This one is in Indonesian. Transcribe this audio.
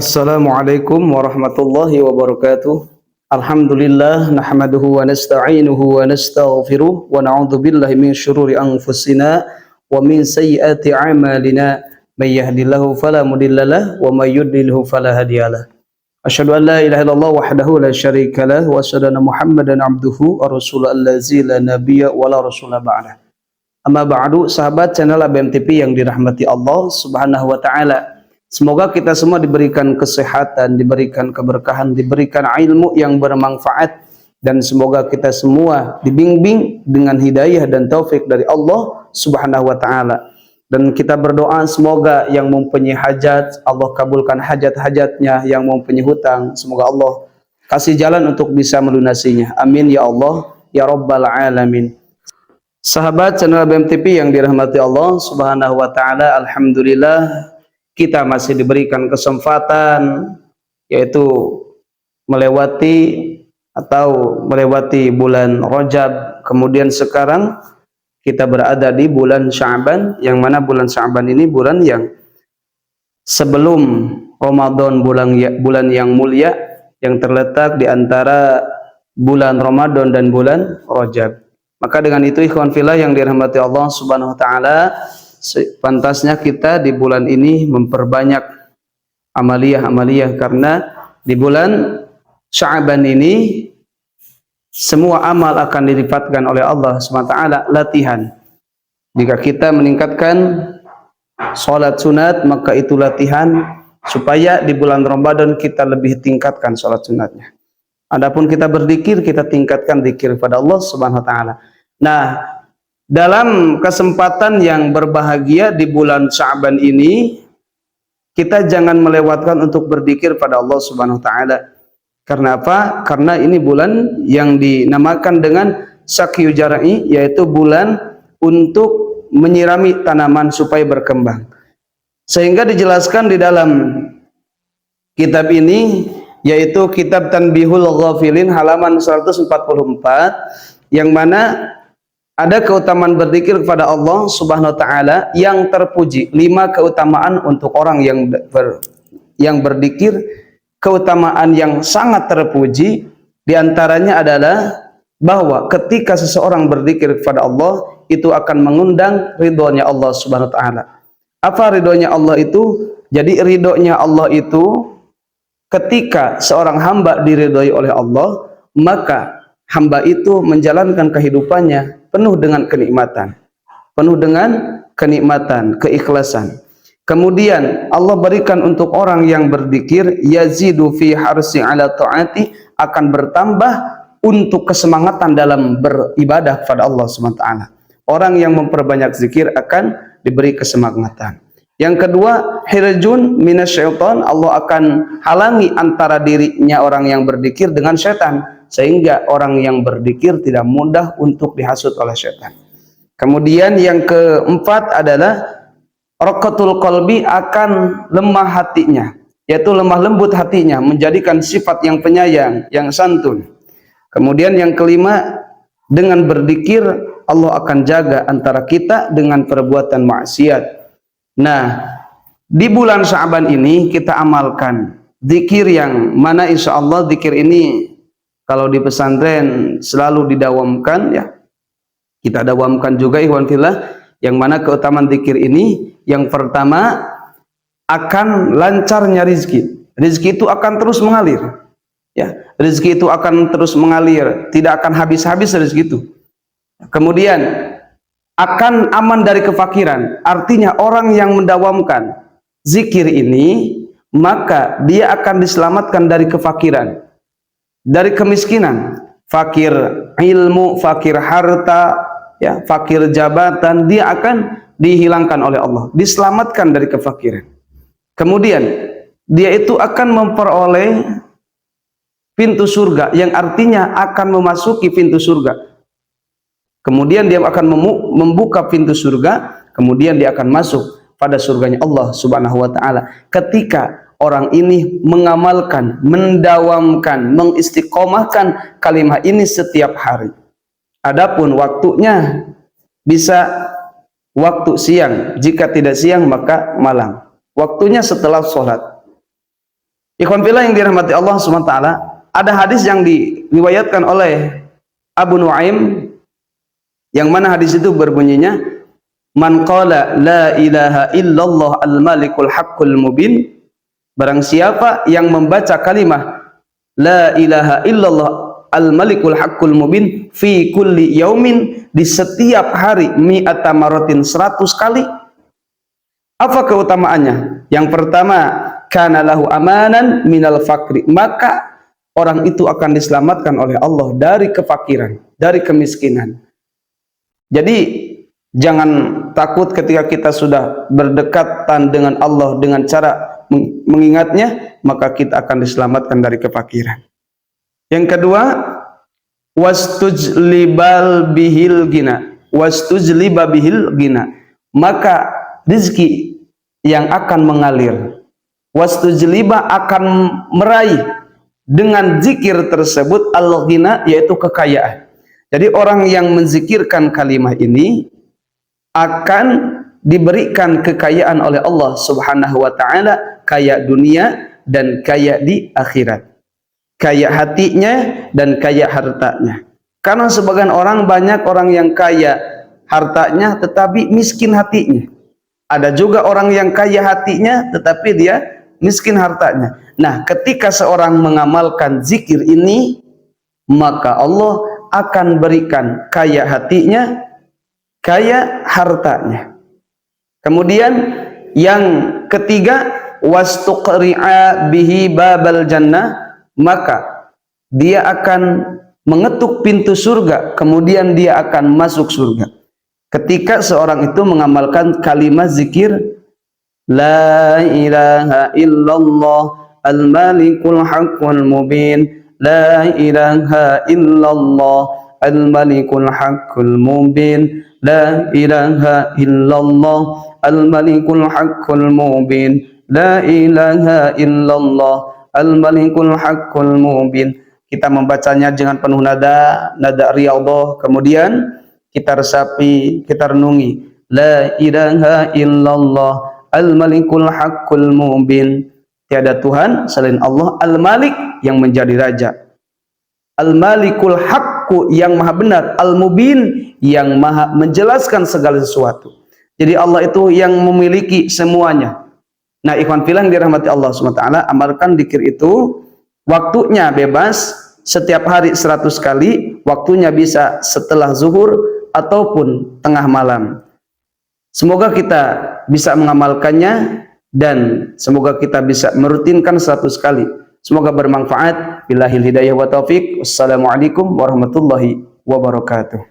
Assalamualaikum warahmatullahi wabarakatuh. Alhamdulillah nahmaduhu wa nasta'inuhu wa nastaghfiruh wa na'udzu billahi min syururi anfusina wa min sayyiati a'malina. May yahdihillahu fala mudhillalah wa may yudlilhu fala hadiyalah. Asyhadu an la ilaha illallah wahdahu la syarikalah wa asyhadu anna Muhammadan abduhu wa rasuluhu allazi la nabiyya wa la rasula ba'dah. Amma ba'du, sahabat channel ABM TV yang dirahmati Allah Subhanahu wa taala. Semoga kita semua diberikan kesehatan, diberikan keberkahan, diberikan ilmu yang bermanfaat, dan semoga kita semua dibimbing dengan hidayah dan taufik dari Allah Subhanahu wa taala. Dan kita berdoa semoga yang mempunyai hajat Allah kabulkan hajat-hajatnya, yang mempunyai hutang semoga Allah kasih jalan untuk bisa melunasinya. Amin ya Allah ya rabbal alamin. Sahabat channel ABM TV yang dirahmati Allah Subhanahu wa taala, alhamdulillah kita masih diberikan kesempatan yaitu melewati bulan Rajab. Kemudian sekarang kita berada di bulan Sya'ban, yang mana bulan Sya'ban ini bulan yang sebelum Ramadan, bulan yang mulia yang terletak di antara bulan Ramadan dan bulan Rajab. Maka dengan itu ikhwan fillah yang dirahmati Allah Subhanahu wa taala, pantasnya kita di bulan ini memperbanyak amaliyah-amaliyah, karena di bulan Sya'ban ini semua amal akan dilipatkan oleh Allah SWT. Latihan, jika kita meningkatkan sholat sunat, maka itu latihan supaya di bulan Ramadan kita lebih tingkatkan sholat sunatnya. Adapun kita berzikir, kita tingkatkan zikir pada Allah Subhanahu wa taala. Nah, dalam kesempatan yang berbahagia di bulan Sya'ban ini, kita jangan melewatkan untuk berzikir pada Allah Subhanahu wa taala. Karena apa? Karena ini bulan yang dinamakan dengan Saqyu Jar'i, yaitu bulan untuk menyirami tanaman supaya berkembang. Sehingga dijelaskan di dalam kitab ini, yaitu kitab Tanbihul Ghafilin halaman 144, yang mana ada keutamaan berzikir kepada Allah Subhanahu wa taala yang terpuji. 5 keutamaan untuk orang yang berzikir, keutamaan yang sangat terpuji. Di antaranya adalah bahwa ketika seseorang berzikir kepada Allah, itu akan mengundang ridhonya Allah Subhanahu wa taala. Apa ridhonya Allah itu? Jadi ridhonya Allah itu, ketika seorang hamba diridhoi oleh Allah, maka hamba itu menjalankan kehidupannya penuh dengan kenikmatan, keikhlasan. Kemudian Allah berikan untuk orang yang berzikir, yazidu fi harsi ala taati, akan bertambah untuk kesemangatan dalam beribadah kepada Allah SWT. Orang yang memperbanyak zikir akan diberi kesemangatan. Yang kedua, hirjun minasyaiton, Allah akan halangi antara dirinya orang yang berzikir dengan syaitan, sehingga orang yang berzikir tidak mudah untuk dihasut oleh syaitan. Kemudian yang keempat adalah raqatul qalbi, akan lemah hatinya, yaitu lemah lembut hatinya, menjadikan sifat yang penyayang, yang santun. Kemudian yang kelima, dengan berzikir Allah akan jaga antara kita dengan perbuatan maksiat. Nah, di bulan Sya'ban ini kita amalkan zikir yang mana insya Allah zikir ini kalau di pesantren selalu didawamkan, ya. Kita dawamkan juga ikhwan fillah, yang mana keutamaan zikir ini, yang pertama akan lancarnya rizki. Rizki itu akan terus mengalir, ya. Rizki itu akan terus mengalir, tidak akan habis-habis rizki itu. Kemudian akan aman dari kefakiran. Artinya orang yang mendawamkan zikir ini, maka dia akan diselamatkan dari kefakiran, dari kemiskinan, fakir ilmu, fakir harta, ya, fakir jabatan, dia akan dihilangkan oleh Allah, diselamatkan dari kefakiran. Kemudian dia itu akan memperoleh pintu surga, yang artinya akan memasuki pintu surga. Kemudian dia akan membuka pintu surga, kemudian dia akan masuk pada surganya Allah Subhanahu wa taala. Ketika orang ini mengamalkan, mendawamkan, mengistiqomahkan kalimat ini setiap hari. Adapun waktunya bisa waktu siang, jika tidak siang maka malam. Waktunya setelah sholat. Ikhwan fillah yang dirahmati Allah SWT, ada hadis yang diriwayatkan oleh Abu Nuaim, yang mana hadis itu berbunyinya, man qala la ilaha illallah al-malikul haqqul mubin, barang siapa yang membaca kalimah la ilaha illallah al-malikul haqqul mubin fi kulli yaumin, di setiap hari, mi'ata maratin, 100 kali. Apa keutamaannya? Yang pertama, kana lahu amanan minal fakri, maka orang itu akan diselamatkan oleh Allah dari kefakiran, dari kemiskinan. Jadi jangan takut ketika kita sudah berdekatan dengan Allah dengan cara mengingatnya, maka kita akan diselamatkan dari kefakiran. Yang kedua, wastujlibal bihil gina, wastujliba bihil gina, maka rizki yang akan mengalir, wastujliba akan meraih dengan zikir tersebut al-ghina, yaitu kekayaan. Jadi orang yang menzikirkan kalimat ini akan diberikan kekayaan oleh Allah Subhanahu wa taala, kaya dunia dan kaya di akhirat, kaya hatinya dan kaya hartanya. Karena sebagian orang, banyak orang yang kaya hartanya tetapi miskin hatinya. Ada juga orang yang kaya hatinya tetapi dia miskin hartanya. Nah, ketika seorang mengamalkan zikir ini, maka Allah akan berikan kaya hatinya, kaya hartanya. Kemudian yang ketiga, wastuqri'a bihi babal jannah, maka dia akan mengetuk pintu surga, kemudian dia akan masuk surga. Ketika seorang itu mengamalkan kalimat zikir la ilaha illallah al-malikul haqqul mubin, la ilaha illallah al-malikul haqqul mubin, la ilaha illallah al-malikul haqqul mubin, la ilaha illallah al-malikul haqqul mubin. Kita membacanya dengan penuh nada riyadhah, kemudian kita resapi, kita renungi la ilaha illallah al-malikul haqqul mubin. Tiada Tuhan selain Allah, al-malik yang menjadi raja, al-malikul haqqu yang maha benar, al-mubin yang maha menjelaskan segala sesuatu. Jadi Allah itu yang memiliki semuanya. Nah, ikhwan fillah yang dirahmati Allah SWT, amalkan zikir itu, waktunya bebas, setiap hari 100 kali, waktunya bisa setelah zuhur ataupun tengah malam. Semoga kita bisa mengamalkannya dan semoga kita bisa merutinkan 100 kali. Semoga bermanfaat. Billahil hidayah wa taufik. Wassalamualaikum warahmatullahi wabarakatuh.